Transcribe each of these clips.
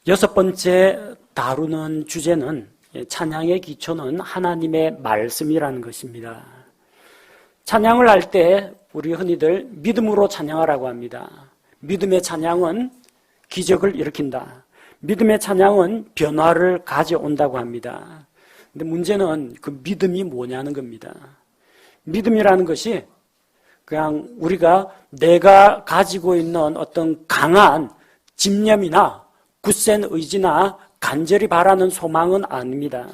여섯 번째 다루는 주제는 찬양의 기초는 하나님의 말씀이라는 것입니다. 찬양을 할 때 우리 흔히들 믿음으로 찬양하라고 합니다. 믿음의 찬양은 기적을 일으킨다. 믿음의 찬양은 변화를 가져온다고 합니다. 근데 문제는 그 믿음이 뭐냐는 겁니다. 믿음이라는 것이 그냥 우리가 내가 가지고 있는 어떤 강한 집념이나 굳센 의지나 간절히 바라는 소망은 아닙니다.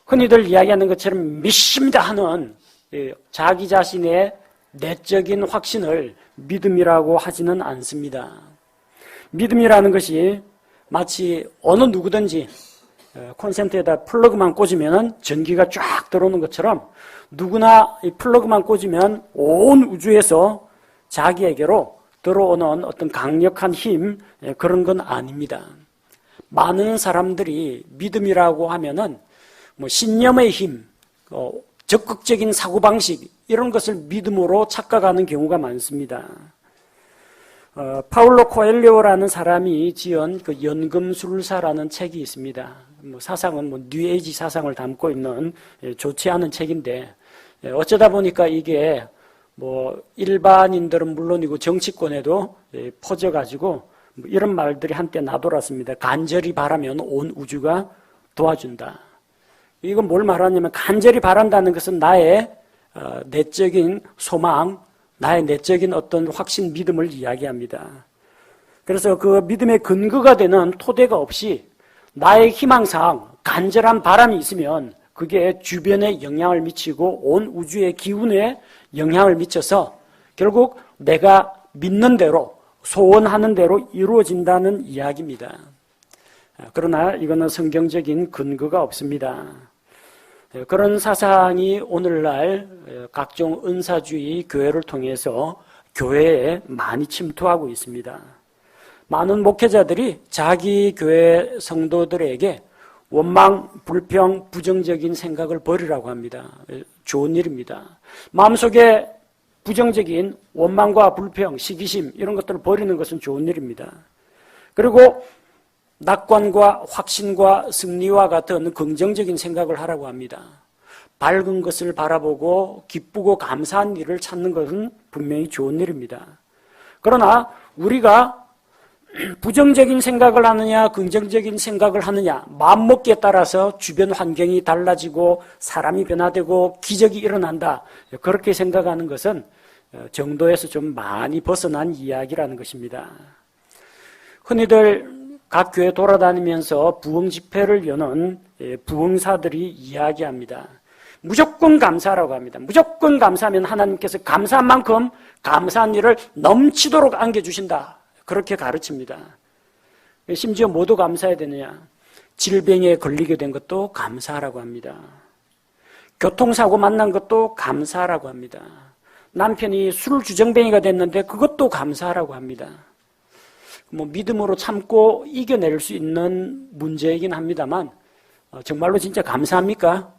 흔히들 이야기하는 것처럼 믿습니다 하는 자기 자신의 내적인 확신을 믿음이라고 하지는 않습니다. 믿음이라는 것이 마치 어느 누구든지 콘센트에다 플러그만 꽂으면 전기가 쫙 들어오는 것처럼 누구나 이 플러그만 꽂으면 온 우주에서 자기에게로 들어오는 어떤 강력한 힘, 그런 건 아닙니다. 많은 사람들이 믿음이라고 하면은 뭐 신념의 힘, 적극적인 사고방식, 이런 것을 믿음으로 착각하는 경우가 많습니다. 파울로 코엘료라는 사람이 지은 그 연금술사라는 책이 있습니다. 사상은 뉴에이지 사상을 담고 있는 좋지 않은 책인데, 어쩌다 보니까 이게 일반인들은 물론이고 정치권에도 퍼져가지고 이런 말들이 한때 나돌았습니다. 간절히 바라면 온 우주가 도와준다. 이건 뭘 말하냐면 간절히 바란다는 것은 나의 내적인 소망, 나의 내적인 어떤 확신, 믿음을 이야기합니다. 그래서 그 믿음의 근거가 되는 토대가 없이 나의 희망상 간절한 바람이 있으면 그게 주변에 영향을 미치고 온 우주의 기운에 영향을 미쳐서 결국 내가 믿는 대로, 소원하는 대로 이루어진다는 이야기입니다. 그러나 이거는 성경적인 근거가 없습니다. 그런 사상이 오늘날 각종 은사주의 교회를 통해서 교회에 많이 침투하고 있습니다. 많은 목회자들이 자기 교회 성도들에게 원망, 불평, 부정적인 생각을 버리라고 합니다. 좋은 일입니다. 마음속에 부정적인 원망과 불평, 시기심 이런 것들을 버리는 것은 좋은 일입니다. 그리고 낙관과 확신과 승리와 같은 긍정적인 생각을 하라고 합니다. 밝은 것을 바라보고 기쁘고 감사한 일을 찾는 것은 분명히 좋은 일입니다. 그러나 우리가 부정적인 생각을 하느냐 긍정적인 생각을 하느냐 마음먹기에 따라서 주변 환경이 달라지고 사람이 변화되고 기적이 일어난다, 그렇게 생각하는 것은 정도에서 좀 많이 벗어난 이야기라는 것입니다. 흔히들 각 교회 돌아다니면서 부흥 집회를 여는 부흥사들이 이야기합니다. 무조건 감사라고 합니다. 무조건 감사하면 하나님께서 감사한 만큼 감사한 일을 넘치도록 안겨주신다, 그렇게 가르칩니다. 심지어 뭐도 감사해야 되느냐? 질병에 걸리게 된 것도 감사하라고 합니다. 교통사고 만난 것도 감사하라고 합니다. 남편이 술 주정뱅이가 됐는데 그것도 감사하라고 합니다. 믿음으로 참고 이겨낼 수 있는 문제이긴 합니다만, 정말로 진짜 감사합니까?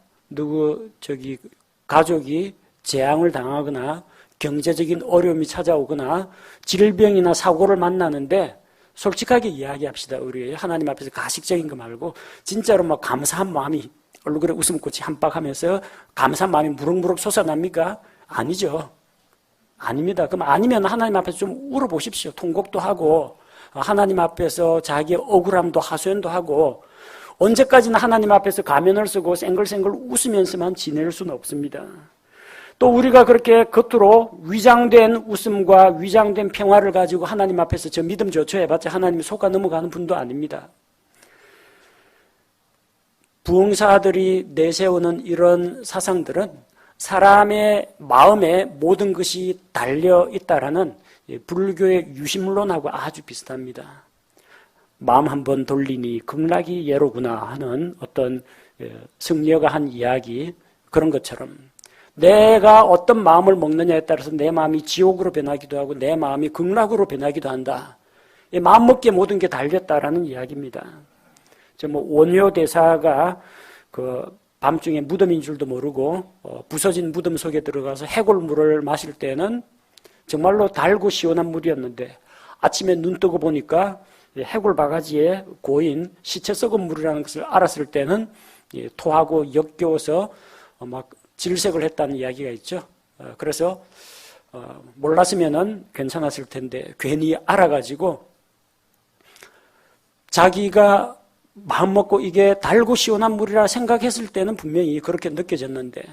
가족이 재앙을 당하거나 경제적인 어려움이 찾아오거나 질병이나 사고를 만나는데 솔직하게 이야기합시다. 우리 하나님 앞에서 가식적인 거 말고 진짜로 감사한 마음이 얼굴에 웃음꽃이 한박하면서 감사한 마음이 무럭무럭 솟아납니까? 아니죠. 아닙니다. 그럼 아니면 하나님 앞에서 좀 울어보십시오. 통곡도 하고 하나님 앞에서 자기의 억울함도 하소연도 하고, 언제까지나 하나님 앞에서 가면을 쓰고 쌩글쌩글 웃으면서만 지낼 수는 없습니다. 또 우리가 그렇게 겉으로 위장된 웃음과 위장된 평화를 가지고 하나님 앞에서 저 믿음 좋죠 해봤자 하나님이 속아 넘어가는 분도 아닙니다. 부흥사들이 내세우는 이런 사상들은 사람의 마음에 모든 것이 달려 있다라는 불교의 유심론하고 아주 비슷합니다. 마음 한번 돌리니 극락이 예로구나 하는 어떤 승려가 한 이야기, 그런 것처럼 내가 어떤 마음을 먹느냐에 따라서 내 마음이 지옥으로 변하기도 하고 내 마음이 극락으로 변하기도 한다. 마음먹기에 모든 게 달렸다라는 이야기입니다. 원효 대사가 밤중에 무덤인 줄도 모르고 부서진 무덤 속에 들어가서 해골물을 마실 때는 정말로 달고 시원한 물이었는데 아침에 눈 뜨고 보니까 해골 바가지에 고인 시체 썩은 물이라는 것을 알았을 때는 토하고 역겨워서 막 질색을 했다는 이야기가 있죠. 그래서 몰랐으면은 괜찮았을 텐데 괜히 알아가지고 자기가 마음먹고 이게 달고 시원한 물이라 생각했을 때는 분명히 그렇게 느껴졌는데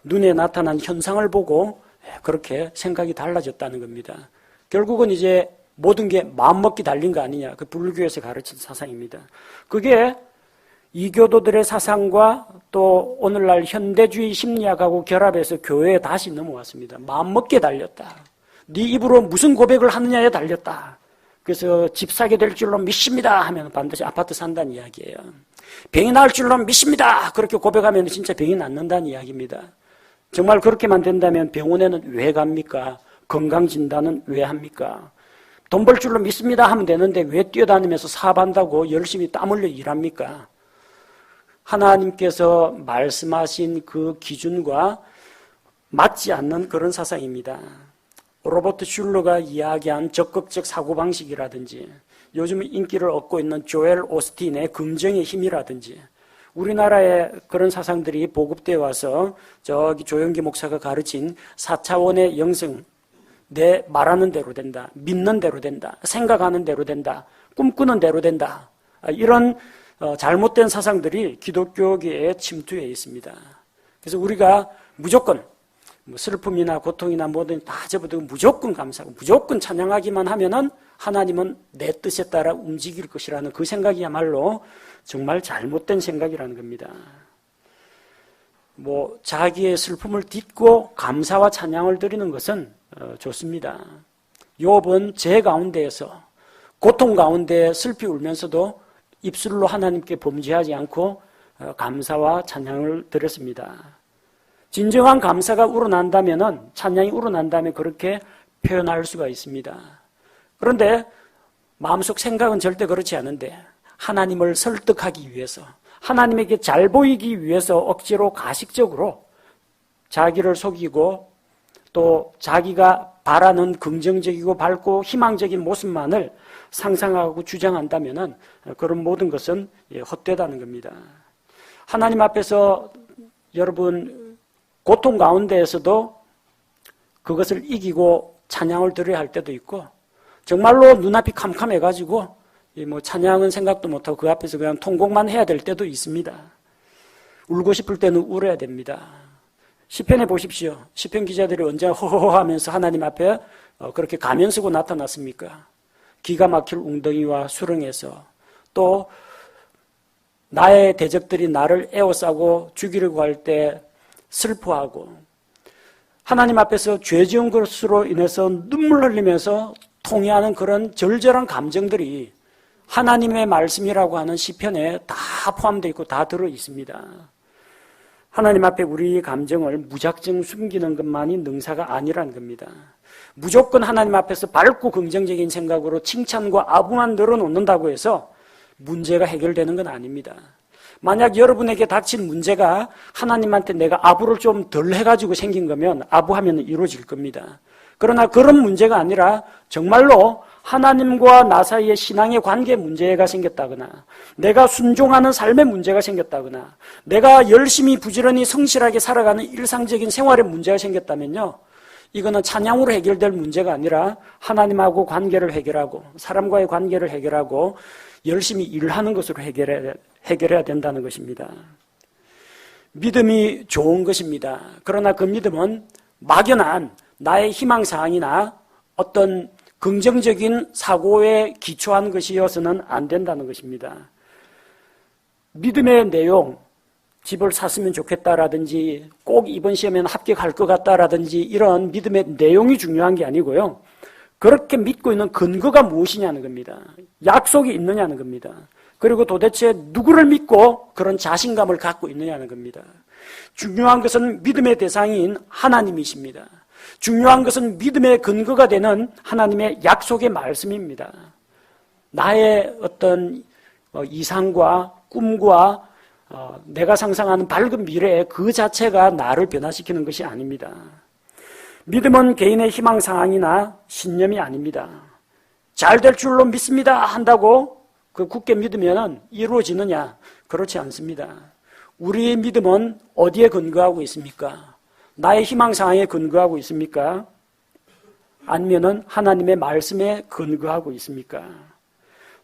눈에 나타난 현상을 보고 그렇게 생각이 달라졌다는 겁니다. 결국은 이제 모든 게 마음먹기 달린 거 아니냐. 그 불교에서 가르친 사상입니다. 그게 이교도들의 사상과 또 오늘날 현대주의 심리학하고 결합해서 교회에 다시 넘어왔습니다. 마음먹기에 달렸다. 네 입으로 무슨 고백을 하느냐에 달렸다. 그래서 집 사게 될 줄로 믿습니다 하면 반드시 아파트 산다는 이야기예요. 병이 나을 줄로 믿습니다. 그렇게 고백하면 진짜 병이 낫는다는 이야기입니다. 정말 그렇게만 된다면 병원에는 왜 갑니까? 건강진단은 왜 합니까? 돈 벌 줄로 믿습니다 하면 되는데 왜 뛰어다니면서 사업한다고 열심히 땀 흘려 일합니까? 하나님께서 말씀하신 그 기준과 맞지 않는 그런 사상입니다. 로버트 슐러가 이야기한 적극적 사고방식이라든지 요즘 인기를 얻고 있는 조엘 오스틴의 긍정의 힘이라든지 우리나라에 그런 사상들이 보급되어 와서 저기 조영기 목사가 가르친 4차원의 영성, 내 말하는 대로 된다, 믿는 대로 된다, 생각하는 대로 된다, 꿈꾸는 대로 된다, 이런 잘못된 사상들이 기독교계에 침투해 있습니다. 그래서 우리가 무조건 슬픔이나 고통이나 뭐든 다 접어두고 무조건 감사하고 무조건 찬양하기만 하면은 하나님은 내 뜻에 따라 움직일 것이라는 그 생각이야말로 정말 잘못된 생각이라는 겁니다. 자기의 슬픔을 딛고 감사와 찬양을 드리는 것은 좋습니다. 욥은 제 가운데에서 고통 가운데 슬피 울면서도 입술로 하나님께 범죄하지 않고 감사와 찬양을 드렸습니다. 진정한 감사가 우러난다면 찬양이 우러난다면 그렇게 표현할 수가 있습니다. 그런데 마음속 생각은 절대 그렇지 않은데 하나님을 설득하기 위해서 하나님에게 잘 보이기 위해서 억지로 가식적으로 자기를 속이고 또 자기가 바라는 긍정적이고 밝고 희망적인 모습만을 상상하고 주장한다면 그런 모든 것은 헛되다는 겁니다. 하나님 앞에서 여러분 고통 가운데에서도 그것을 이기고 찬양을 드려야 할 때도 있고 정말로 눈앞이 캄캄해가지고 찬양은 생각도 못하고 그 앞에서 그냥 통곡만 해야 될 때도 있습니다. 울고 싶을 때는 울어야 됩니다. 시편에 보십시오. 시편 기자들이 언제 호호호 하면서 하나님 앞에 그렇게 가면 쓰고 나타났습니까? 기가 막힐 웅덩이와 수렁에서 또 나의 대적들이 나를 에워싸고 죽이려고 할 때 슬퍼하고 하나님 앞에서 죄 지은 것으로 인해서 눈물 흘리면서 통회하는 그런 절절한 감정들이 하나님의 말씀이라고 하는 시편에 다 포함되어 있고 다 들어 있습니다. 하나님 앞에 우리 감정을 무작정 숨기는 것만이 능사가 아니라는 겁니다. 무조건 하나님 앞에서 밝고 긍정적인 생각으로 칭찬과 아부만 늘어놓는다고 해서 문제가 해결되는 건 아닙니다. 만약 여러분에게 닥친 문제가 하나님한테 내가 아부를 좀 덜 해가지고 생긴 거면 아부하면 이루어질 겁니다. 그러나 그런 문제가 아니라 정말로 하나님과 나 사이의 신앙의 관계 문제가 생겼다거나 내가 순종하는 삶의 문제가 생겼다거나 내가 열심히 부지런히 성실하게 살아가는 일상적인 생활의 문제가 생겼다면요, 이거는 찬양으로 해결될 문제가 아니라 하나님하고 관계를 해결하고 사람과의 관계를 해결하고 열심히 일하는 것으로 해결해야 된다는 것입니다. 믿음이 좋은 것입니다. 그러나 그 믿음은 막연한 나의 희망사항이나 어떤 긍정적인 사고에 기초한 것이어서는 안 된다는 것입니다. 믿음의 내용, 집을 샀으면 좋겠다라든지 꼭 이번 시험에는 합격할 것 같다라든지 이런 믿음의 내용이 중요한 게 아니고요. 그렇게 믿고 있는 근거가 무엇이냐는 겁니다. 약속이 있느냐는 겁니다. 그리고 도대체 누구를 믿고 그런 자신감을 갖고 있느냐는 겁니다. 중요한 것은 믿음의 대상인 하나님이십니다. 중요한 것은 믿음의 근거가 되는 하나님의 약속의 말씀입니다. 나의 어떤 이상과 꿈과 내가 상상하는 밝은 미래 그 자체가 나를 변화시키는 것이 아닙니다. 믿음은 개인의 희망사항이나 신념이 아닙니다. 잘 될 줄로 믿습니다 한다고 그 굳게 믿으면 이루어지느냐? 그렇지 않습니다. 우리의 믿음은 어디에 근거하고 있습니까? 나의 희망사항에 근거하고 있습니까? 아니면은 하나님의 말씀에 근거하고 있습니까?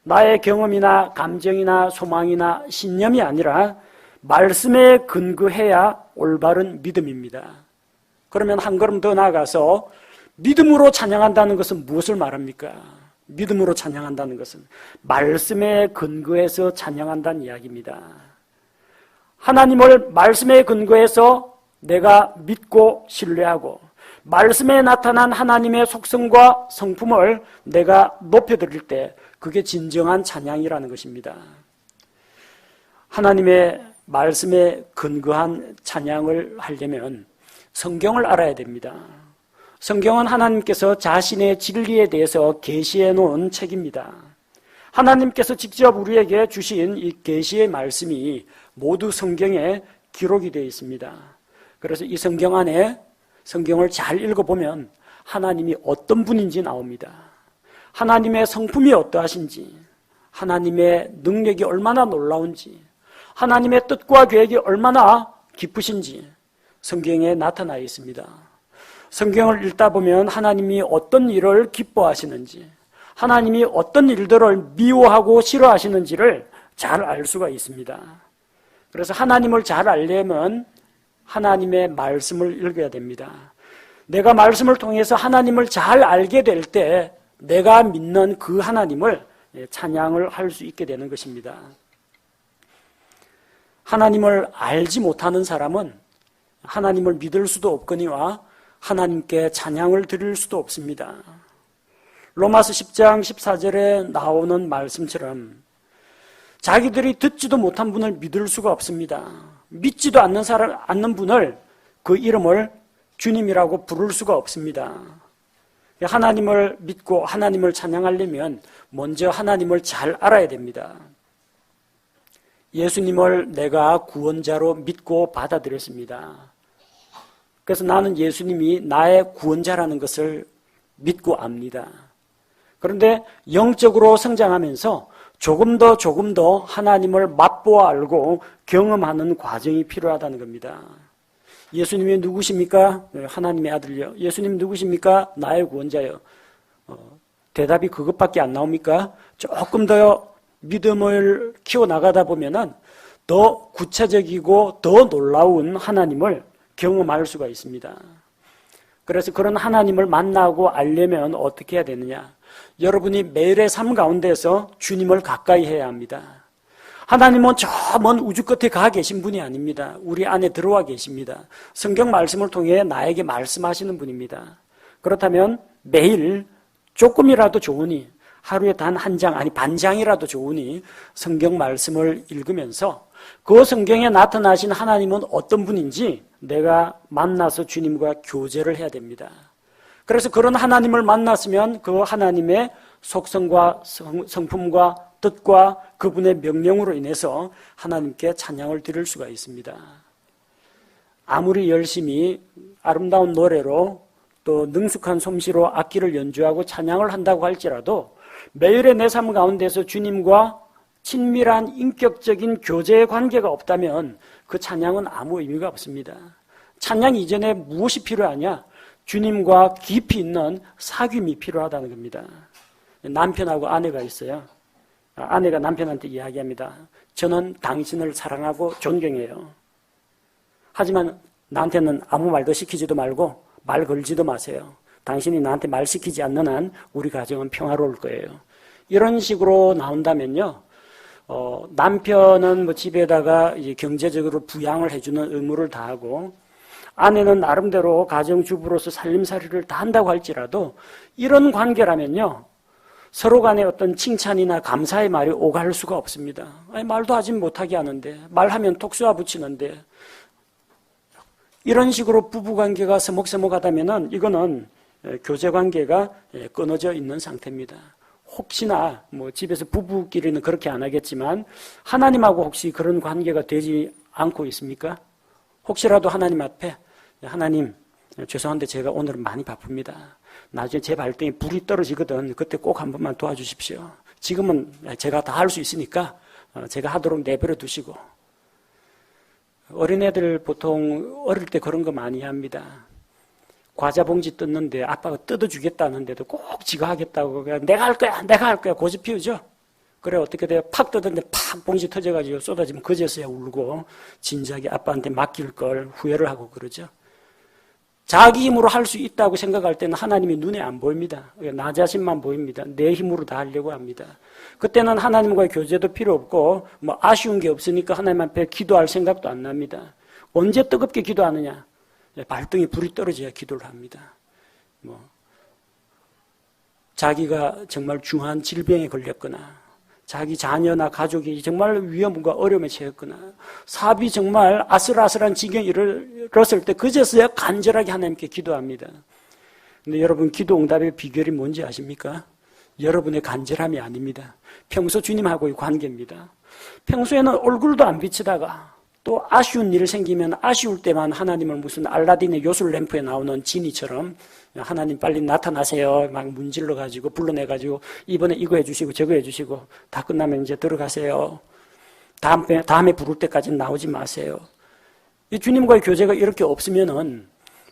나의 경험이나 감정이나 소망이나 신념이 아니라 말씀에 근거해야 올바른 믿음입니다. 그러면 한 걸음 더 나아가서 믿음으로 찬양한다는 것은 무엇을 말합니까? 믿음으로 찬양한다는 것은 말씀에 근거해서 찬양한다는 이야기입니다. 하나님을 말씀에 근거해서 내가 믿고 신뢰하고 말씀에 나타난 하나님의 속성과 성품을 내가 높여드릴 때 그게 진정한 찬양이라는 것입니다. 하나님의 말씀에 근거한 찬양을 하려면 성경을 알아야 됩니다. 성경은 하나님께서 자신의 진리에 대해서 계시해 놓은 책입니다. 하나님께서 직접 우리에게 주신 이 계시의 말씀이 모두 성경에 기록이 되어 있습니다. 그래서 이 성경 안에 성경을 잘 읽어보면 하나님이 어떤 분인지 나옵니다. 하나님의 성품이 어떠하신지, 하나님의 능력이 얼마나 놀라운지, 하나님의 뜻과 계획이 얼마나 깊으신지 성경에 나타나 있습니다. 성경을 읽다 보면 하나님이 어떤 일을 기뻐하시는지, 하나님이 어떤 일들을 미워하고 싫어하시는지를 잘 알 수가 있습니다. 그래서 하나님을 잘 알려면 하나님의 말씀을 읽어야 됩니다. 내가 말씀을 통해서 하나님을 잘 알게 될 때 내가 믿는 그 하나님을 찬양을 할 수 있게 되는 것입니다. 하나님을 알지 못하는 사람은 하나님을 믿을 수도 없거니와 하나님께 찬양을 드릴 수도 없습니다. 로마서 10장 14절에 나오는 말씀처럼 자기들이 듣지도 못한 분을 믿을 수가 없습니다. 믿지도 않는 분을 그 이름을 주님이라고 부를 수가 없습니다. 하나님을 믿고 하나님을 찬양하려면 먼저 하나님을 잘 알아야 됩니다. 예수님을 내가 구원자로 믿고 받아들였습니다. 그래서 나는 예수님이 나의 구원자라는 것을 믿고 압니다. 그런데 영적으로 성장하면서 조금 더 하나님을 맛보아 알고 경험하는 과정이 필요하다는 겁니다. 예수님이 누구십니까? 하나님의 아들이요. 예수님 누구십니까? 나의 구원자요. 대답이 그것밖에 안 나옵니까? 조금 더 믿음을 키워나가다 보면은 더 구체적이고 더 놀라운 하나님을 경험할 수가 있습니다. 그래서 그런 하나님을 만나고 알려면 어떻게 해야 되느냐? 여러분이 매일의 삶 가운데서 주님을 가까이 해야 합니다. 하나님은 저 먼 우주 끝에 가 계신 분이 아닙니다. 우리 안에 들어와 계십니다. 성경 말씀을 통해 나에게 말씀하시는 분입니다. 그렇다면 매일 조금이라도 좋으니 하루에 단 한 장, 아니 반 장이라도 좋으니 성경 말씀을 읽으면서 그 성경에 나타나신 하나님은 어떤 분인지 내가 만나서 주님과 교제를 해야 됩니다. 그래서 그런 하나님을 만났으면 그 하나님의 속성과 성품과 뜻과 그분의 명령으로 인해서 하나님께 찬양을 드릴 수가 있습니다. 아무리 열심히 아름다운 노래로 또 능숙한 솜씨로 악기를 연주하고 찬양을 한다고 할지라도 매일의 내 삶 가운데서 주님과 친밀한 인격적인 교제의 관계가 없다면 그 찬양은 아무 의미가 없습니다. 찬양 이전에 무엇이 필요하냐? 주님과 깊이 있는 사귐이 필요하다는 겁니다. 남편하고 아내가 있어요. 아내가 남편한테 이야기합니다. 저는 당신을 사랑하고 존경해요. 하지만 나한테는 아무 말도 시키지도 말고 말 걸지도 마세요. 당신이 나한테 말 시키지 않는 한 우리 가정은 평화로울 거예요. 이런 식으로 나온다면요. 남편은 집에다가 이제 경제적으로 부양을 해주는 의무를 다하고 아내는 나름대로 가정주부로서 살림살이를 다 한다고 할지라도 이런 관계라면요. 서로 간에 어떤 칭찬이나 감사의 말이 오갈 수가 없습니다. 아니, 말도 하지 못하게 하는데 말하면 톡 쏘아 붙이는데 이런 식으로 부부관계가 서먹서먹하다면 이거는 교제관계가 끊어져 있는 상태입니다. 혹시나 집에서 부부끼리는 그렇게 안 하겠지만 하나님하고 혹시 그런 관계가 되지 않고 있습니까? 혹시라도 하나님 앞에 하나님 죄송한데 제가 오늘은 많이 바쁩니다. 나중에 제 발등에 불이 떨어지거든. 그때 꼭 한 번만 도와주십시오. 지금은 제가 다 할 수 있으니까 제가 하도록 내버려 두시고. 어린애들 보통 어릴 때 그런 거 많이 합니다. 과자 봉지 뜯는데 아빠가 뜯어주겠다는데도 꼭 지가 하겠다고 내가 할 거야 고집 피우죠. 그래 어떻게 돼요? 팍 뜯었는데 팍 봉지 터져가지고 쏟아지면 그제서야 울고 진작에 아빠한테 맡길 걸 후회를 하고 그러죠. 자기 힘으로 할 수 있다고 생각할 때는 하나님이 눈에 안 보입니다. 나 자신만 보입니다. 내 힘으로 다 하려고 합니다. 그때는 하나님과의 교제도 필요 없고 뭐 아쉬운 게 없으니까 하나님 앞에 기도할 생각도 안 납니다. 언제 뜨겁게 기도하느냐? 발등에 불이 떨어져야 기도를 합니다. 뭐 자기가 정말 중한 질병에 걸렸거나 자기 자녀나 가족이 정말 위험과 어려움에 처했거나 사업이 정말 아슬아슬한 지경에 이르렀을 때 그제서야 간절하게 하나님께 기도합니다. 근데 여러분 기도 응답의 비결이 뭔지 아십니까? 여러분의 간절함이 아닙니다. 평소 주님하고의 관계입니다. 평소에는 얼굴도 안 비치다가 또 아쉬운 일이 생기면 아쉬울 때만 하나님을 무슨 알라딘의 요술 램프에 나오는 지니처럼 하나님 빨리 나타나세요. 막 문질러가지고 불러내가지고 이번에 이거 해주시고 저거 해주시고 다 끝나면 이제 들어가세요. 다음에 부를 때까지는 나오지 마세요. 이 주님과의 교제가 이렇게 없으면은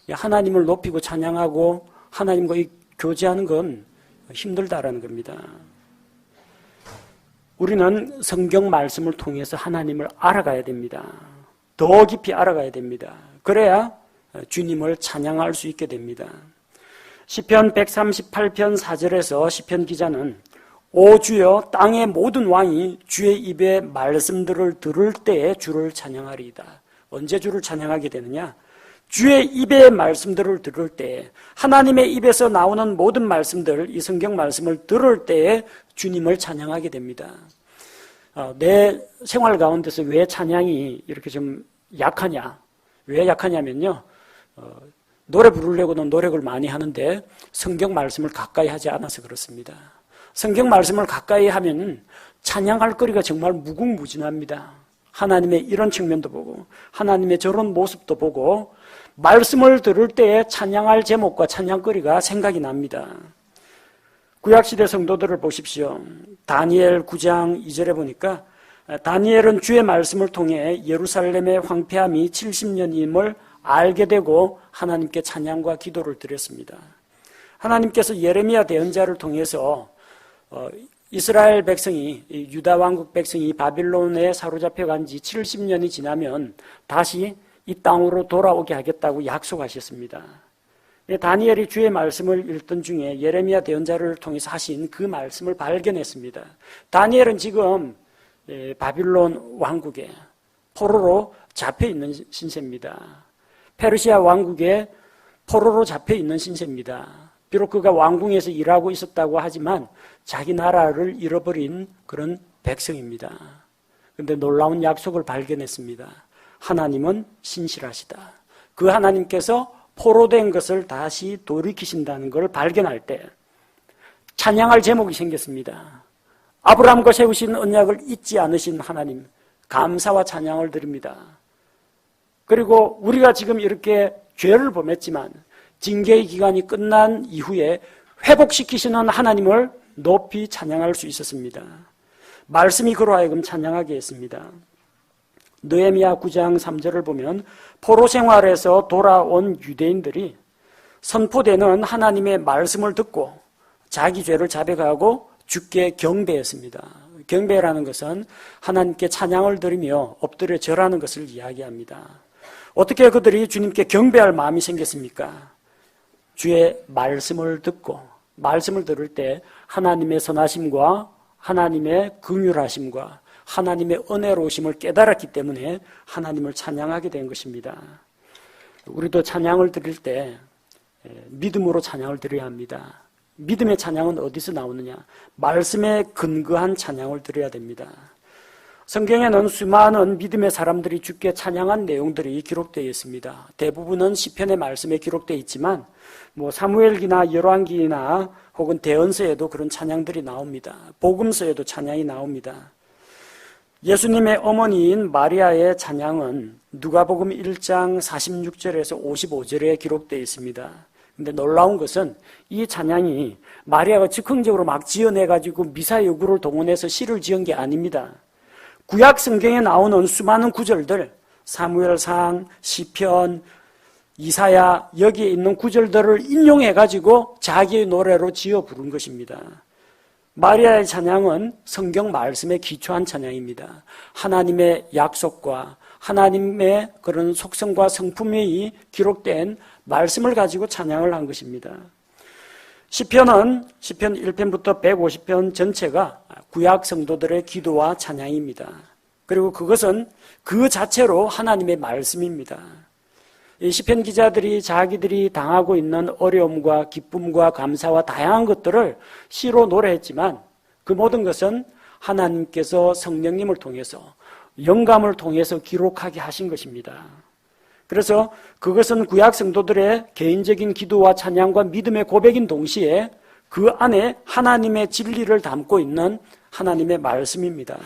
하나님을 높이고 찬양하고 하나님과 교제하는 건 힘들다라는 겁니다. 우리는 성경 말씀을 통해서 하나님을 알아가야 됩니다. 더 깊이 알아가야 됩니다. 그래야 주님을 찬양할 수 있게 됩니다. 시편 138편 4절에서 시편 기자는 오 주여 땅의 모든 왕이 주의 입의 말씀들을 들을 때에 주를 찬양하리이다. 언제 주를 찬양하게 되느냐? 주의 입의 말씀들을 들을 때 하나님의 입에서 나오는 모든 말씀들, 이 성경 말씀을 들을 때에 주님을 찬양하게 됩니다. 내 생활 가운데서 왜 찬양이 이렇게 좀 약하냐? 왜 약하냐면요. 노래 부르려고는 노력을 많이 하는데 성경 말씀을 가까이 하지 않아서 그렇습니다. 성경 말씀을 가까이 하면 찬양할 거리가 정말 무궁무진합니다. 하나님의 이런 측면도 보고 하나님의 저런 모습도 보고 말씀을 들을 때에 찬양할 제목과 찬양거리가 생각이 납니다. 구약시대 성도들을 보십시오. 다니엘 9장 2절에 보니까 다니엘은 주의 말씀을 통해 예루살렘의 황폐함이 70년임을 알게 되고 하나님께 찬양과 기도를 드렸습니다. 하나님께서 예레미야 대언자를 통해서 이스라엘 백성이, 유다 왕국 백성이 바빌론에 사로잡혀 간 지 70년이 지나면 다시 이 땅으로 돌아오게 하겠다고 약속하셨습니다. 다니엘이 주의 말씀을 읽던 중에 예레미야 대언자를 통해서 하신 그 말씀을 발견했습니다. 다니엘은 지금 바빌론 왕국에 포로로 잡혀 있는 신세입니다. 페르시아 왕국에 포로로 잡혀 있는 신세입니다. 비록 그가 왕궁에서 일하고 있었다고 하지만 자기 나라를 잃어버린 그런 백성입니다. 그런데 놀라운 약속을 발견했습니다. 하나님은 신실하시다. 그 하나님께서 포로된 것을 다시 돌이키신다는 걸 발견할 때 찬양할 제목이 생겼습니다. 아브라함과 세우신 언약을 잊지 않으신 하나님, 감사와 찬양을 드립니다. 그리고 우리가 지금 이렇게 죄를 범했지만 징계의 기간이 끝난 이후에 회복시키시는 하나님을 높이 찬양할 수 있었습니다. 말씀이 그로 하여금 찬양하게 했습니다. 느헤미야 9장 3절을 보면 포로 생활에서 돌아온 유대인들이 선포되는 하나님의 말씀을 듣고 자기 죄를 자백하고 주께 경배했습니다. 경배라는 것은 하나님께 찬양을 드리며 엎드려 절하는 것을 이야기합니다. 어떻게 그들이 주님께 경배할 마음이 생겼습니까? 주의 말씀을 듣고 말씀을 들을 때 하나님의 선하심과 하나님의 긍휼하심과 하나님의 은혜로우심을 깨달았기 때문에 하나님을 찬양하게 된 것입니다. 우리도 찬양을 드릴 때 믿음으로 찬양을 드려야 합니다. 믿음의 찬양은 어디서 나오느냐? 말씀에 근거한 찬양을 드려야 됩니다. 성경에는 수많은 믿음의 사람들이 주께 찬양한 내용들이 기록되어 있습니다. 대부분은 시편의 말씀에 기록되어 있지만 사무엘기나 열왕기나 혹은 대언서에도 그런 찬양들이 나옵니다. 복음서에도 찬양이 나옵니다. 예수님의 어머니인 마리아의 찬양은 누가복음 1장 46절에서 55절에 기록되어 있습니다. 근데 놀라운 것은 이 찬양이 마리아가 즉흥적으로 막 지어내가지고 미사여구를 동원해서 시를 지은 게 아닙니다. 구약 성경에 나오는 수많은 구절들, 사무엘상, 시편, 이사야, 여기에 있는 구절들을 인용해가지고 자기의 노래로 지어 부른 것입니다. 마리아의 찬양은 성경 말씀에 기초한 찬양입니다. 하나님의 약속과 하나님의 그런 속성과 성품이 기록된 말씀을 가지고 찬양을 한 것입니다. 시편은 시편 1편부터 150편 전체가 구약 성도들의 기도와 찬양입니다. 그리고 그것은 그 자체로 하나님의 말씀입니다. 이 시편 기자들이 자기들이 당하고 있는 어려움과 기쁨과 감사와 다양한 것들을 시로 노래했지만 그 모든 것은 하나님께서 성령님을 통해서 영감을 통해서 기록하게 하신 것입니다. 그래서 그것은 구약 성도들의 개인적인 기도와 찬양과 믿음의 고백인 동시에 그 안에 하나님의 진리를 담고 있는 하나님의 말씀입니다.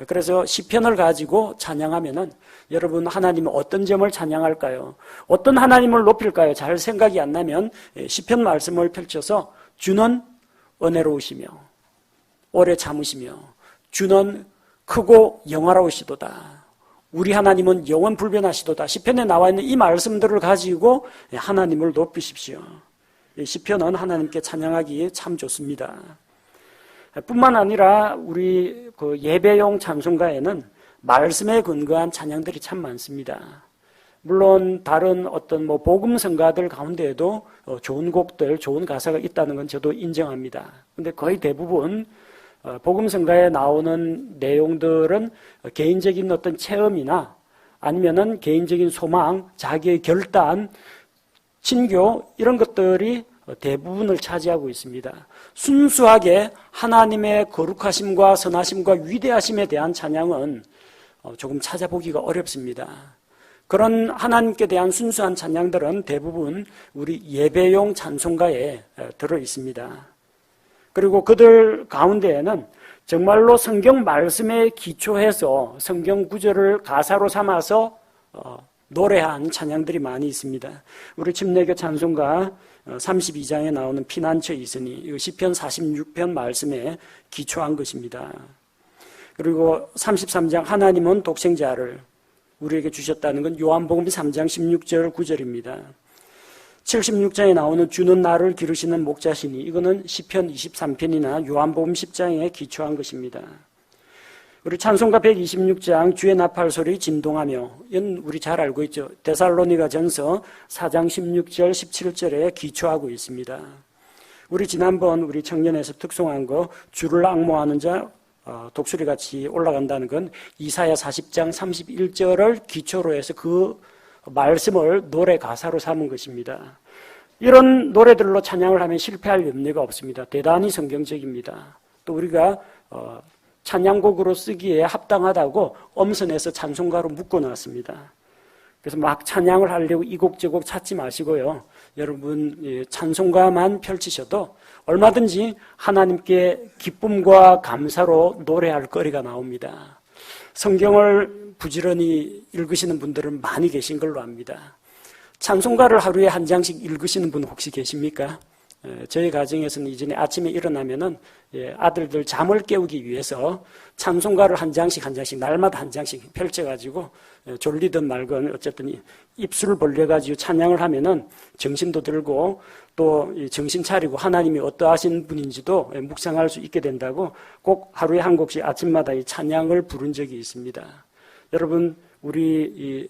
그래서 시편을 가지고 찬양하면은 여러분 하나님은 어떤 점을 찬양할까요? 어떤 하나님을 높일까요? 잘 생각이 안 나면 시편 말씀을 펼쳐서 주는 은혜로우시며 오래 참으시며 주는 크고 영화로우시도다. 우리 하나님은 영원 불변하시도다. 시편에 나와 있는 이 말씀들을 가지고 하나님을 높이십시오. 시편은 하나님께 찬양하기 참 좋습니다. 뿐만 아니라 우리 그 예배용 찬송가에는 말씀에 근거한 찬양들이 참 많습니다. 물론 다른 어떤 복음성가들 가운데에도 좋은 곡들, 좋은 가사가 있다는 건 저도 인정합니다. 근데 거의 대부분 복음성가에 나오는 내용들은 개인적인 어떤 체험이나 아니면은 개인적인 소망, 자기의 결단, 친교 이런 것들이 대부분을 차지하고 있습니다. 순수하게 하나님의 거룩하심과 선하심과 위대하심에 대한 찬양은 조금 찾아보기가 어렵습니다. 그런 하나님께 대한 순수한 찬양들은 대부분 우리 예배용 찬송가에 들어 있습니다. 그리고 그들 가운데에는 정말로 성경 말씀에 기초해서 성경 구절을 가사로 삼아서 노래한 찬양들이 많이 있습니다. 우리 침례교 찬송가 32장에 나오는 피난처에 있으니 시편 46편 말씀에 기초한 것입니다. 그리고 33장 하나님은 독생자를 우리에게 주셨다는 건 요한복음 3장 16절 9절입니다. 76장에 나오는 주는 나를 기르시는 목자시니 이거는 시편 23편이나 요한복음 10장에 기초한 것입니다. 우리 찬송가 126장 주의 나팔 소리 진동하며 이건 우리 잘 알고 있죠. 데살로니가 전서 4장 16절 17절에 기초하고 있습니다. 우리 지난번 우리 청년에서 특송한 거 주를 앙모하는 자 독수리같이 올라간다는 건 이사야 40장 31절을 기초로 해서 그 말씀을 노래 가사로 삼은 것입니다. 이런 노래들로 찬양을 하면 실패할 염려가 없습니다. 대단히 성경적입니다. 또 우리가 찬양곡으로 쓰기에 합당하다고 엄선해서 찬송가로 묶어놨습니다. 그래서 막 찬양을 하려고 이 곡 저 곡 찾지 마시고요. 여러분 찬송가만 펼치셔도 얼마든지 하나님께 기쁨과 감사로 노래할 거리가 나옵니다. 성경을 부지런히 읽으시는 분들은 많이 계신 걸로 압니다. 찬송가를 하루에 한 장씩 읽으시는 분 혹시 계십니까? 저희 가정에서는 이전에 아침에 일어나면은 아들들 잠을 깨우기 위해서 찬송가를 한 장씩 날마다 한 장씩 펼쳐가지고 졸리든 말건 어쨌든 입술을 벌려가지고 찬양을 하면은 정신도 들고 또 정신 차리고 하나님이 어떠하신 분인지도 묵상할 수 있게 된다고 꼭 하루에 한 곡씩 아침마다 이 찬양을 부른 적이 있습니다. 여러분 우리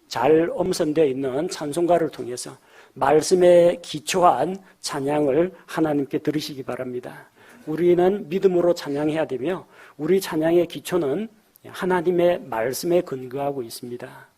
잘 엄선되어 있는 찬송가를 통해서 말씀에 기초한 찬양을 하나님께 들으시기 바랍니다. 우리는 믿음으로 찬양해야 되며 우리 찬양의 기초는 하나님의 말씀에 근거하고 있습니다.